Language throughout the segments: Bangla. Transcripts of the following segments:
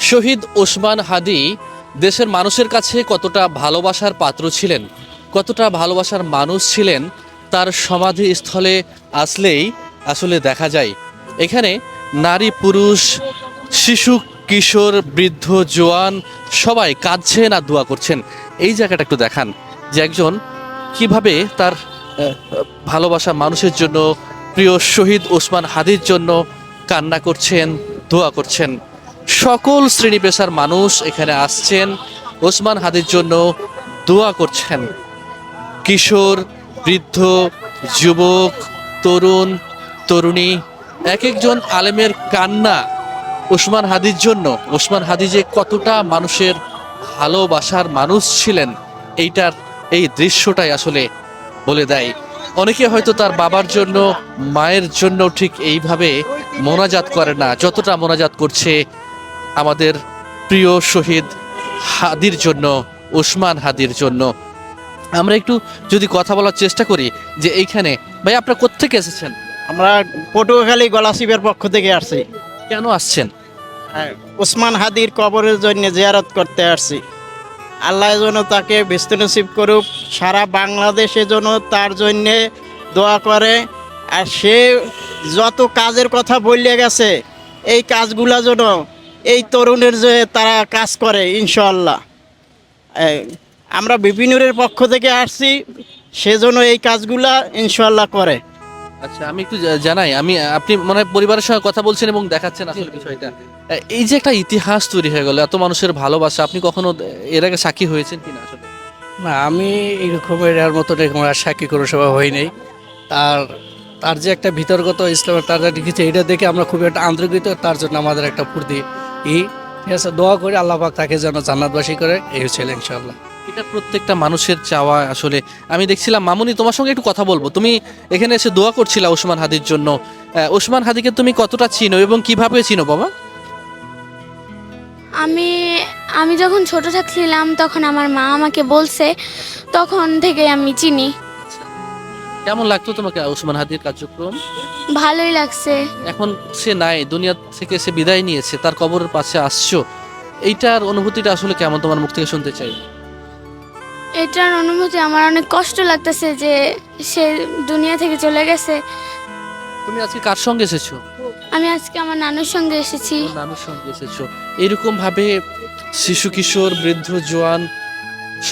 শহীদ ওসমান হাদি দেশের মানুষের কাছে কতটা ভালোবাসার পাত্র ছিলেন, কতটা ভালোবাসার মানুষ ছিলেন, তার সমাধিস্থলে আসলেই আসলে দেখা যায়। এখানে নারী পুরুষ, শিশু কিশোর বৃদ্ধ জোয়ান সবাই কাঁদছেন আর দোয়া করছেন। এই জায়গাটা একটু দেখান যে একজন কিভাবে তার ভালোবাসা মানুষের জন্য, প্রিয় শহীদ ওসমান হাদির জন্য কান্না করছেন, দোয়া করছেন। সকল শ্রেণী পেশার মানুষ এখানে আসছেন, ওসমান হাদির জন্য দোয়া করছেন। কিশোর বৃদ্ধ যুবক তরুণ তরুণী, এক একজন আলেমের কান্না ওসমান হাদির জন্য। ওসমান হাদি যে কতটা মানুষের ভালোবাসার মানুষ ছিলেন, এই দৃশ্যটাই আসলে বলে দেয়। অনেকে হয়তো তার বাবার জন্য, মায়ের জন্য ঠিক এইভাবে মোনাজাত করে না, যতটা মোনাজাত করছে আমাদের প্রিয় শহীদ হাদির জন্য, ওসমান হাদির জন্য। আমরা একটু যদি কথা বলার চেষ্টা করি যে এইখানে ভাই আপনারা কোত্থেকে এসেছেন? আমরা পটুয়াখালী গলাচিপের পক্ষ থেকে আসছি। কেন আসছেন? ওসমান হাদির কবরের জন্য জিয়ারত করতে আসছি। আল্লাহ যেন তাকে ব্যস্ত নসিব করুক, সারা বাংলাদেশে যেন তার জন্যে দোয়া করে। আর সে যত কাজের কথা বললে গেছে, এই কাজগুলা যেন এই তরুণের যে তারা কাজ করে ইনশাআল্লাহ। আমরা বিভিন্নের পক্ষ থেকে আসছি, সেজন্য এই কাজগুলা ইনশাআল্লাহ করে। আচ্ছা, আমি একটু জানাই, আপনি মনে হয় পরিবারের সঙ্গে কথা বলছেন এবং দেখাচ্ছেন আসলে বিষয়টা। এই যে একটা ইতিহাস তৈরি হয়ে গেল, এত মানুষের ভালোবাসা, আপনি কখনো এর আগে সাক্ষী হয়েছেন কিনা আসলে? না, আমি এরকম এর মতো এরকম আর সাক্ষী কোনো সময় হই নাই। তার তার যে একটা ভিতরগত ইসলামের তার যা লিখেছে, এটা দেখে আমরা খুবই একটা আন্তরিত, তার জন্য আমাদের একটা ফুর্তি। ঠিক আছে, দোয়া করি আল্লাহ পাক তাকে যেন জান্নাতবাসী করে, এই হচ্ছে ইনশাআল্লাহ। এটা প্রত্যেকটা মানুষের চাওয়া আসলে। আমি দেখছিলাম মামুনি, তোমার সঙ্গে একটু কথা বলবো। তুমি এখানে এসে দোয়া করছিলা ওসমান হাদির জন্য। ওসমান হাদিকে তুমি কতটা চিনো এবং কিভাবে চিনো বাবা? আমি আমি যখন ছোট থাকছিলাম তখন আমার মা আমাকে বলছে, তখন থেকে আমি চিনি। কেমন লাগতো তোমাকে ওসমান হাদির কার্যক্রম? ভালোই লাগছে। এখন সে নাই, দুনিয়া থেকে সে বিদায় নিয়েছে, তার কবরের পাশে আসছো, এইটার অনুভূতিটা আসলে কেমন তোমার মুখ থেকে শুনতে চাই। এটার অনুভূতি আমার অনেক কষ্ট লাগতেছে যে সে দুনিয়া থেকে চলে গেছে। তুমি আজকে কার সঙ্গে এসেছো? আমি আজকে আমার নানুর সঙ্গে এসেছি। তোমার নানুর সঙ্গে এসেছো। এরকম ভাবে শিশু কিশোর বৃদ্ধ জোয়ান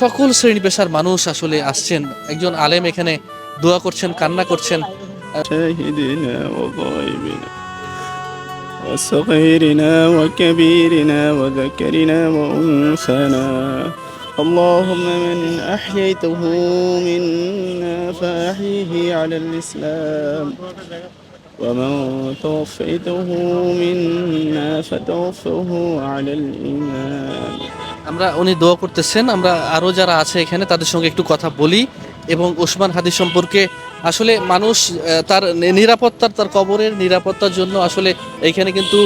সকল শ্রেণী পেশার মানুষ আসলে আসছেন। একজন আলেম এখানে দোয়া করছেন, কান্না করছেন। شاهدنا وغائبنا وصغيرنا وكبيرنا وذكرنا وأنثانا اللهم من أحييته منا فأحيه على الإسلام ومن توفيته منا فتوفه على الإيمان. উনি দোয়া করতেছেন। আমরা আরো যারা আছে এখানে তাদের সঙ্গে একটু কথা বলি এবং ওসমান হাদি সম্পর্কে আসলে মানুষ তার নিরাপত্তার, তার কবরের নিরাপত্তার জন্য আসলে এখানে কিন্তু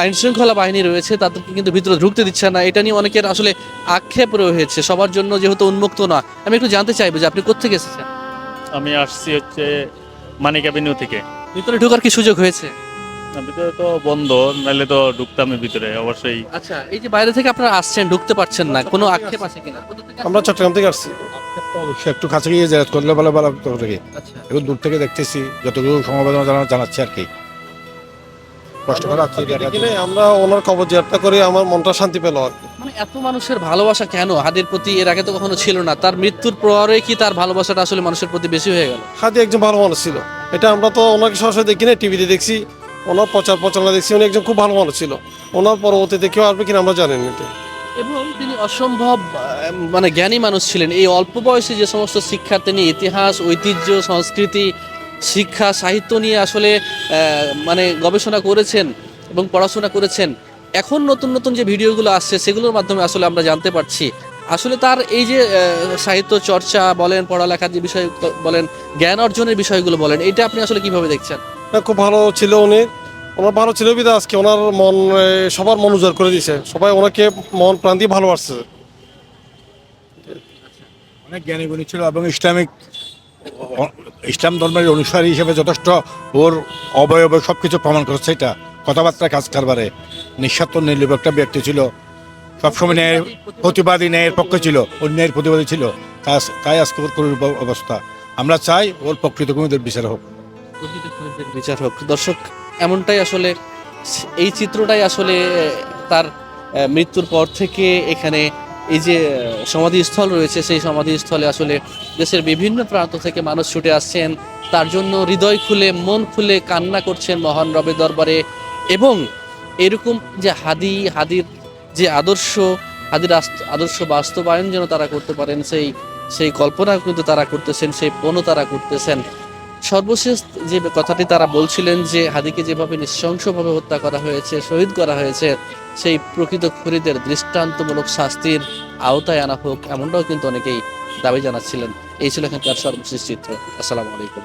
আইন শৃঙ্খলা বাহিনী রয়েছে, তাদেরকে কিন্তু ভিতরে ঢুকতে দিচ্ছে না। এটা নিয়ে অনেকের আসলে আক্ষেপ রয়েছে, সবার জন্য যেহেতু উন্মুক্ত না। আমি একটু জানতে চাইবো যে আপনি কোত্থেকে এসেছেন? আমি আসছি হচ্ছে মানিক অ্যাভিনিউ থেকে। ভিতরে ঢোকার কি সুযোগ হয়েছে? ভিতরে তো বন্ধ, নাহলে তো ঢুকতাম ভিতরে অবশ্যই। আচ্ছা, এই যে বাইরে থেকে আপনারা আসছেন, ঢুকতে পারছেন না, কোনো আক্ষেপ আছে কিনা? আমরা চট্টগ্রাম থেকে আসছি, অবশ্যই একটু কাছে গিয়ে জেরাত করলে ভালো ভালো থেকে আচ্ছা, এখন দূর থেকে দেখতেছি, যতটুকু সমবেদনা জানাচ্ছি আর কি। কষ্ট করে আসছি এখানে, আমরা ওনার কবর জিয়ারত করে আমার মনটা শান্তি পেল আর কি। মানে এত মানুষের ভালোবাসা কেন হাদির প্রতি? এর আগে তো কখনো ছিল না। তার মৃত্যুর পরে কি তার ভালোবাসাটা আসলে মানুষের প্রতি বেশি হয়ে গেল? হাদি একজন ভালো মানুষ ছিল, এটা আমরা তো ওনাকে সরাসরি দেখি না, টিভিতে দেখছি, ওনার প্রচারণা দেখছি। উনি একজন খুব ভালো মানুষ ছিল। ওনার পরবর্তীতে কেউ আসবে কিনা আমরা জানি না এটা। এবং তিনি অসম্ভব মানে জ্ঞানী মানুষ ছিলেন। এই অল্প বয়সে যে সমস্ত শিক্ষা তিনি ইতিহাস, ঐতিহ্য, সংস্কৃতি, শিক্ষা, সাহিত্য নিয়ে আসলে মানে গবেষণা করেছেন এবং পড়াশোনা করেছেন। এখন নতুন নতুন যে ভিডিওগুলো আসছে সেগুলোর মাধ্যমে আসলে আমরা জানতে পারছি আসলে তার এই যে সাহিত্য চর্চা বলেন, পড়ালেখার যে বিষয় বলেন, জ্ঞান অর্জনের বিষয়গুলো বলেন, এটা আপনি আসলে কিভাবে দেখছেন? খুব ভালো ছিল উনি। ওনার ভালো ছিল বিধায় আজকে ওনার মন সবার মন উজাড় করে দিয়েছে, সবাই ওনাকে মন প্রাণ দিয়ে ভালোবাসছে। অনেক জ্ঞানী গুণী ছিল এবং ইসলাম ধর্মের অনুসারী হিসেবে যথেষ্ট ওর অবয়বে সবকিছু প্রমাণ করেছে। এটা কথাবার্তা কাজ কারবারে নিঃস্বার্থ নির্লিপ্ত একটা ব্যক্তি ছিল, সবসময় ন্যায়ের প্রতিবাদী, ন্যায়ের পক্ষে ছিল, অন্যায়ের প্রতিবাদী ছিল। তাই আজকে ওর করুণ অবস্থা। আমরা চাই ওর প্রকৃত খুনিদের বিচার হোক। প্রকৃত খুনিদের বিচার হোক। দর্শক, এমনটাই আসলে, এই চিত্রটাই আসলে তার মৃত্যুর পর থেকে এখানে এই যে সমাধিস্থল রয়েছে, সেই সমাধিস্থলে আসলে দেশের বিভিন্ন প্রান্ত থেকে মানুষ ছুটে আসছেন, তার জন্য হৃদয় খুলে মন খুলে কান্না করছেন মহান রবের দরবারে। এবং এরকম যে হাদির যে আদর্শ বাস্তবায়ন যেন তারা করতে পারেন, সেই কল্পনা কিন্তু তারা করতেছেন, সেই পণও তারা করতেছেন। সর্বশেষ যে কথাটি তারা বলছিলেন যে হাদিকে যেভাবে নৃশংসভাবে হত্যা করা হয়েছে, শহীদ করা হয়েছে, সেই প্রকৃত খুনিদের দৃষ্টান্তমূলক শাস্তির আওতায় আনা হোক, এমনটাও কিন্তু অনেকেই দাবি জানাচ্ছিলেন। এই ছিল এখানকার সর্বশেষ চিত্র। আসসালামু আলাইকুম।